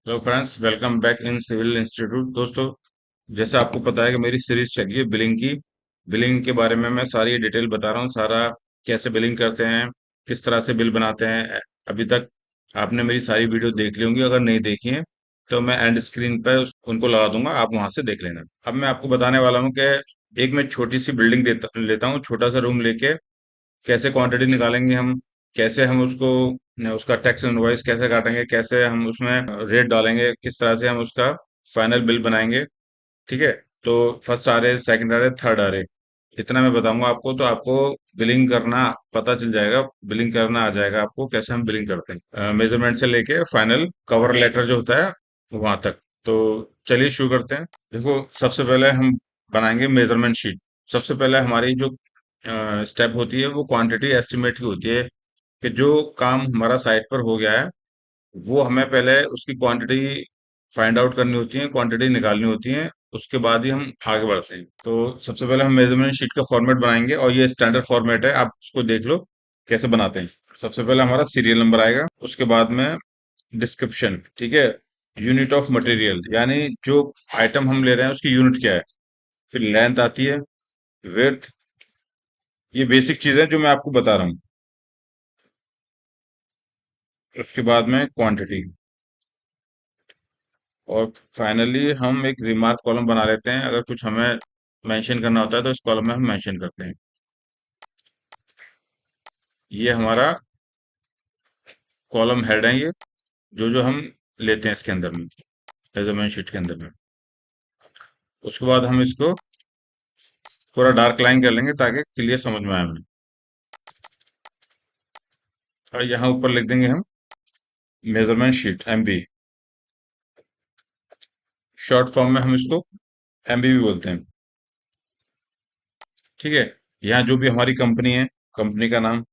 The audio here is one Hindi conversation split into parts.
Hello friends, welcome back in civil institute. दोस्तों, जैसे आपको पता है कि मेरी सीरीज चल रही है बिलिंग की। बिलिंग के बारे में मैं सारी डिटेल बता रहा हूँ, सारा कैसे बिलिंग करते हैं, किस तरह से बिल बनाते हैं। अभी तक आपने मेरी सारी वीडियो देख ली होंगी, अगर नहीं देखी है तो मैं एंड स्क्रीन पर उनको लगा दूंगा, आप वहां से देख लेना। अब मैं आपको बताने वाला हूँ कि एक मैं छोटी सी बिल्डिंग लेता हूँ, छोटा सा रूम लेके कैसे क्वांटिटी निकालेंगे हम, कैसे हम उसको उसका टैक्स इनवॉइस कैसे काटेंगे, कैसे हम उसमें रेट डालेंगे, किस तरह से हम उसका फाइनल बिल बनाएंगे। ठीक है। तो फर्स्ट आ रहे, सेकंड आ रहे, थर्ड आ रहे, इतना मैं बताऊंगा आपको, तो आपको बिलिंग करना पता चल जाएगा, बिलिंग करना आ जाएगा आपको कैसे हम बिलिंग करते हैं, मेजरमेंट से लेके फाइनल कवर लेटर जो होता है वहां तक। तो चलिए शुरू करते हैं। देखो, सबसे पहले हम बनाएंगे मेजरमेंट शीट। सबसे पहले हमारी जो स्टेप होती है वो क्वांटिटी एस्टिमेट की होती है, कि जो काम हमारा साइट पर हो गया है वो हमें पहले उसकी क्वांटिटी फाइंड आउट करनी होती है, क्वांटिटी निकालनी होती है, उसके बाद ही हम आगे बढ़ते हैं। तो सबसे पहले हम मेजरमेंट शीट का फॉर्मेट बनाएंगे, और ये स्टैंडर्ड फॉर्मेट है, आप उसको देख लो कैसे बनाते हैं। सबसे पहले हमारा सीरियल नंबर आएगा, उसके बाद में डिस्क्रिप्शन, ठीक है, यूनिट ऑफ मटेरियल, यानी जो आइटम हम ले रहे हैं उसकी यूनिट क्या है। फिर लेंथ आती है, विड्थ, ये बेसिक चीजें जो मैं आपको बता रहा हूँ। उसके बाद में क्वांटिटी, और फाइनली हम एक रिमार्क कॉलम बना लेते हैं, अगर कुछ हमें मेंशन करना होता है तो इस कॉलम में हम मेंशन करते हैं। ये हमारा कॉलम हेड है, ये जो जो हम लेते हैं इसके अंदर में, मेजरमेंट शीट के अंदर में। उसके बाद हम इसको थोड़ा डार्क लाइन कर लेंगे ताकि क्लियर समझ में आए हमें। और यहाँ ऊपर लिख देंगे हम measurement sheet MB, short form में हम इसको एमबी भी बोलते हैं। ठीक है। यहाँ जो भी हमारी कंपनी है, कंपनी का नाम,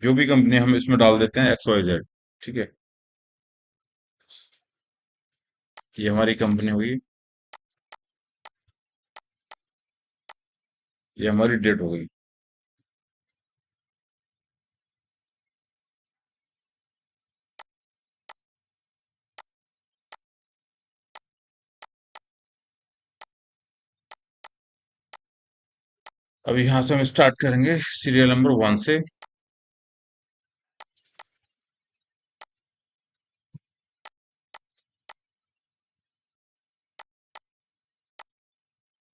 जो भी कंपनी हम इसमें डाल देते हैं एक्स वाई जेड। ठीक है। ये हमारी कंपनी होगी, ये हमारी डेट हो गई। अब यहाँ से हम स्टार्ट करेंगे सीरियल नंबर 1 से।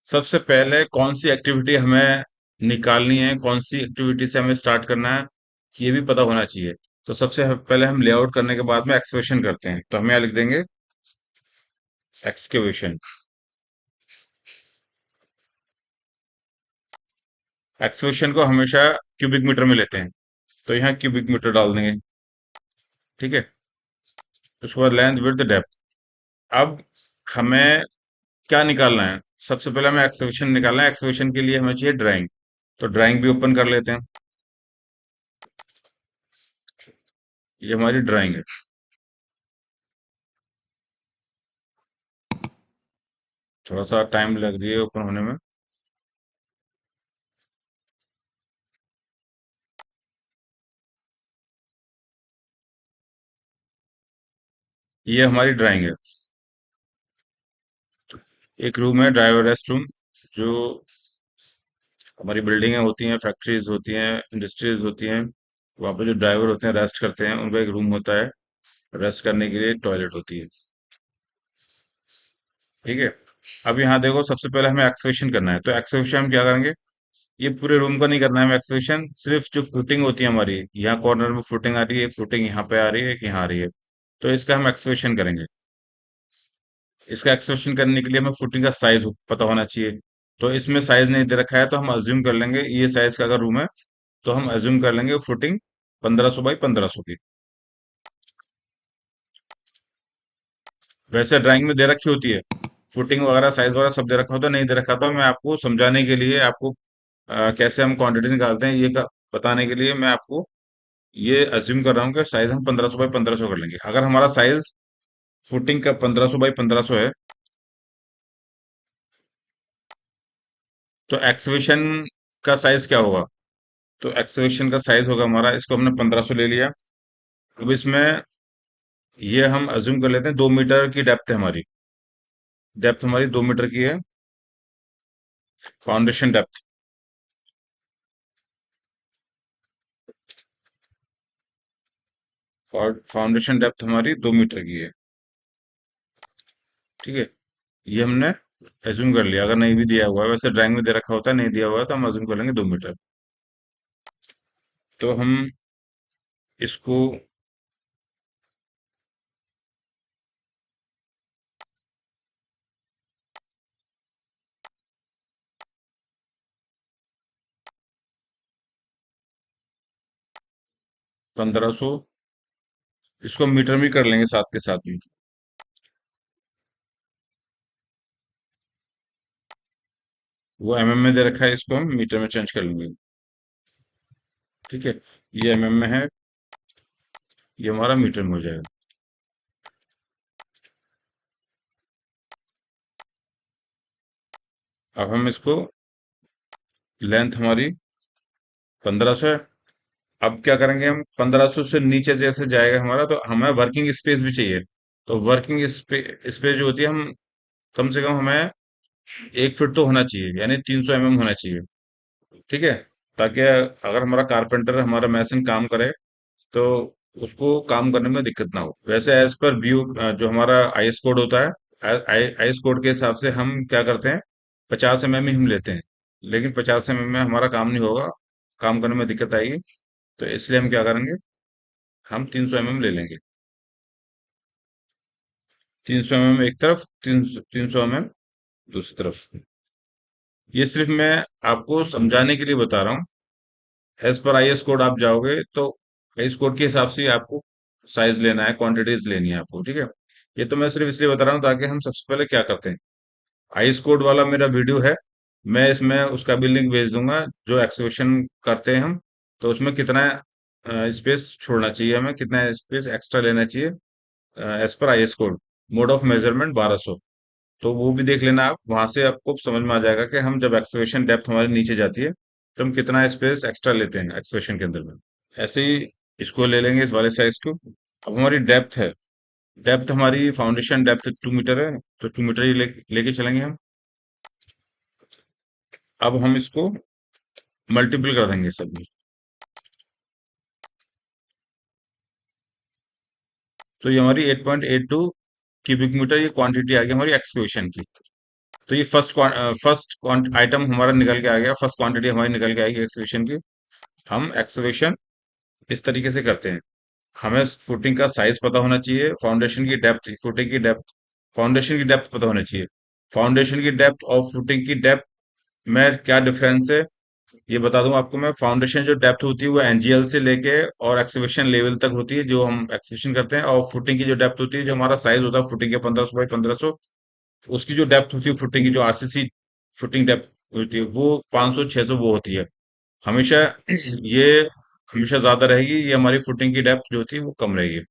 सबसे पहले कौन सी एक्टिविटी हमें निकालनी है, कौन सी एक्टिविटी से हमें स्टार्ट करना है, ये भी पता होना चाहिए। तो सबसे पहले हम लेआउट करने के बाद में एक्सकवेशन करते हैं, तो हम यहाँ लिख देंगे एक्सकेवेशन। एक्सकवेशन को हमेशा क्यूबिक मीटर में लेते हैं, तो यहाँ क्यूबिक मीटर डाल देंगे। ठीक है। उसके बाद लेंथ, विड्थ, डेप्थ। अब हमें क्या निकालना है, सबसे पहले हमें एक्सकवेशन निकालना है। एक्सकवेशन के लिए हमें चाहिए ड्राइंग, तो ड्राइंग भी ओपन कर लेते हैं। ये हमारी ड्राइंग है। थोड़ा सा टाइम लग रही है ओपन होने में। ये हमारी ड्राइंग है। एक रूम है ड्राइवर रेस्ट रूम, जो हमारी बिल्डिंगें होती हैं, फैक्ट्रीज होती हैं, इंडस्ट्रीज होती हैं, वहाँ पे जो ड्राइवर होते हैं रेस्ट करते हैं, उनका एक रूम होता है, रेस्ट करने के लिए टॉयलेट होती है। ठीक है। अब यहाँ देखो, सबसे पहले हमें एक्सकवेशन करना है, तो एक्सकवेशन हम क्या करेंगे, ये पूरे रूम का नहीं करना है हमें एक्सकवेशन, सिर्फ जो फुटिंग होती है हमारी, यहाँ कॉर्नर में फुटिंग आ रही है, एक फुटिंग यहाँ पे आ रही है, एक यहाँ आ रही है, तो इसका हम एक्सकवेशन करेंगे। इसका एक्सकवेशन करने के लिए हमें फुटिंग का साइज पता होना चाहिए। तो इसमें साइज नहीं दे रखा है, तो हम अज्यूम कर लेंगे ये साइज का अगर रूम है, तो हम अज्यूम कर लेंगे फुटिंग 1500 बाई 1500 की। वैसे ड्राइंग में दे रखी होती है, फुटिंग वगैरह साइज वगैरह सब दे रखा होता है, नहीं दे रखा था, मैं आपको समझाने के लिए, आपको कैसे हम क्वांटिटी निकालते हैं बताने के लिए मैं आपको ये अज्यूम कर रहा हूँ कि साइज हम 1500 बाई 1500 कर लेंगे। अगर हमारा साइज फुटिंग का 1500 बाई 1500 है, तो एक्सवेशन का साइज क्या होगा, तो एक्सवेशन का साइज होगा हमारा, इसको हमने 1500 ले लिया, अब इसमें ये हम अज्यूम कर लेते हैं 2 मीटर की डेप्थ है हमारी। डेप्थ हमारी 2 मीटर की है, फाउंडेशन डेप्थ। फाउंडेशन डेप्थ हमारी 2 मीटर की है। ठीक है, ये हमने एज्यूम कर लिया। अगर नहीं भी दिया हुआ है, वैसे ड्राइंग में दे रखा होता है, नहीं दिया हुआ है तो हम एज्यूम कर लेंगे 2 मीटर। तो हम इसको 1500, इसको मीटर में कर लेंगे साथ के साथ ही। वो में दे रखा है, इसको हम मीटर में चेंज कर लेंगे। ठीक है, ये में है, ये हमारा मीटर में हो जाएगा। अब हम इसको, लेंथ हमारी 1500 है। अब क्या करेंगे हम, 1500 से नीचे जैसे जाएगा हमारा, तो हमें वर्किंग स्पेस भी चाहिए। तो वर्किंग स्पेस जो होती है, हम कम से कम हमें 1 फीट तो होना चाहिए, यानी 300 होना चाहिए। ठीक है, ताकि अगर हमारा कारपेंटर, हमारा मैसन काम करे तो उसको काम करने में दिक्कत ना हो। वैसे एज पर व्यू, जो हमारा आईएस कोड होता है, आईएस कोड के हिसाब से हम क्या करते हैं, 50 ही हम लेते हैं। लेकिन 50 में हमारा काम नहीं होगा, काम करने में दिक्कत आएगी। तो इसलिए हम क्या करेंगे, हम 300 ले लेंगे। 300 एक तरफ, 300 दूसरी तरफ। ये सिर्फ मैं आपको समझाने के लिए बता रहा हूँ। एज पर आईएस कोड आप जाओगे तो आईएस कोड के हिसाब से ही आपको साइज लेना है, क्वांटिटीज लेनी है आपको। ठीक है, ये तो मैं सिर्फ इसलिए बता रहा हूँ ताकि हम सबसे पहले क्या करते हैं। आईएस कोड वाला मेरा वीडियो है, मैं इसमें उसका भी लिंक भेज दूंगा। जो एक्सकवेशन करते हैं हम, तो उसमें कितना स्पेस छोड़ना चाहिए, हमें कितना स्पेस एक्स्ट्रा लेना चाहिए as per IS code, mode of measurement 1200। तो वो भी देख लेना आप, वहां से आपको समझ में आ जाएगा कि हम जब एक्सकवेशन डेप्थ हमारी नीचे जाती है तो हम कितना स्पेस एक्स्ट्रा लेते हैं एक्सकवेशन के अंदर में। ऐसे ही इसको ले लेंगे, इस वाले साइज को। अब हमारी डेप्थ है, डेप्थ हमारी फाउंडेशन डेप्थ 2 मीटर है, तो 2 मीटर ही लेके चलेंगे हम। अब हम इसको मल्टीपल कर देंगे सब में। तो ये हमारी 8.82 क्यूबिक मीटर ये क्वांटिटी आ गई हमारी एक्सक्वेशन की। तो ये फर्स्ट आइटम हमारा निकल के आ गया, फर्स्ट क्वांटिटी हमारी निकल के आएगी एक्सक्वेशन की। हम एक्सक्वेशन इस तरीके से करते हैं। हमें फुटिंग का साइज पता होना चाहिए, फाउंडेशन की डेप्थ, फुटिंग की डेप्थ, फाउंडेशन की डेप्थ पता होना चाहिए। फाउंडेशन की डेप्थ और फुटिंग की डेप्थ में क्या डिफरेंस है, ये बता दूं आपको मैं। फाउंडेशन जो डेप्थ होती है वो एनजीएल से लेके और एक्सकवेशन लेवल तक होती है, जो हम एक्सकवेशन करते हैं। और फुटिंग की जो डेप्थ होती है, जो हमारा साइज होता है फुटिंग के 1500 बाई 1500, उसकी जो डेप्थ होती है फुटिंग की, जो आरसीसी फुटिंग डेप्थ होती है, वो 500 600 वो होती है हमेशा। ये हमेशा ज्यादा रहेगी, ये हमारी फुटिंग की डेप्थ जो होती है वो कम रहेगी।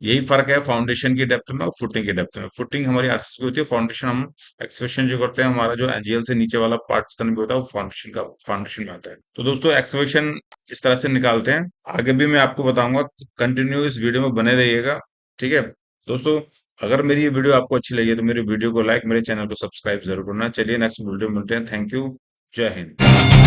यही फर्क है फाउंडेशन की डेप्थ में और फुटिंग की डेप्थ में। फुटिंग हमारी आरसीसी की होती है, फाउंडेशन हम एक्सकवेशन जो करते हैं, हमारा जो एनजीएल से नीचे वाला पार्ट जितना भी होता है वो फाउंडेशन में आता है। तो दोस्तों एक्सकवेशन इस तरह से निकालते हैं। आगे भी मैं आपको बताऊंगा, कंटिन्यू इस वीडियो में बने रहिएगा। ठीक है दोस्तों, अगर मेरी ये वीडियो आपको अच्छी लगी है तो मेरी वीडियो को लाइक, मेरे चैनल को सब्सक्राइब जरूर करना। चलिए नेक्स्ट वीडियो में मिलते हैं। थैंक यू, जय हिंद।